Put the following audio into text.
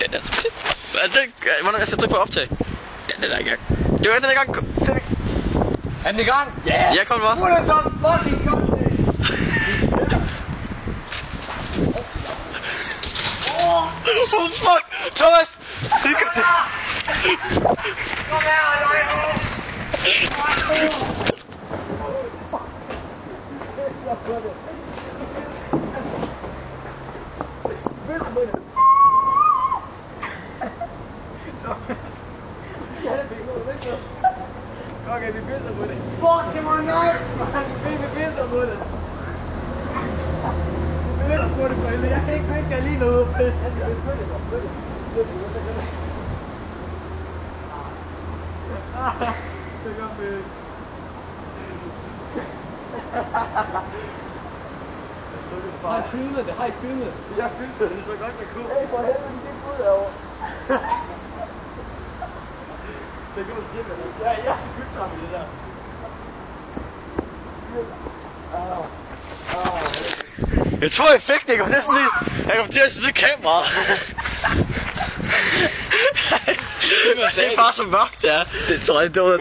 Den er så Hvornår jeg skal trykke på optag? Den er i gang. Det var den er i gang. Er den i gang? Ja. Ja, kom bare. Hun er så fucking godt. Oh fuck! Thomas! Kom her, løg! Okay, vi pisser på det. Fuck, det var nej! Vi pisser på det. Vi pisser på det for helvede. Jeg kan ikke pisse, jeg lige noget. Det gør vi ikke. Har I filmet det? Har I filmet det? Jeg filmet det, det så godt jeg kunne. Hey, for helvede, det gik ud derovre. Det går til med det. Jeg er så skyld sammen med det der. Jeg tror jeg fik det. Jeg kom næsten lige. Jeg kom til at smide kameraet. Det er bare så mørkt, det er. Det tror jeg, det var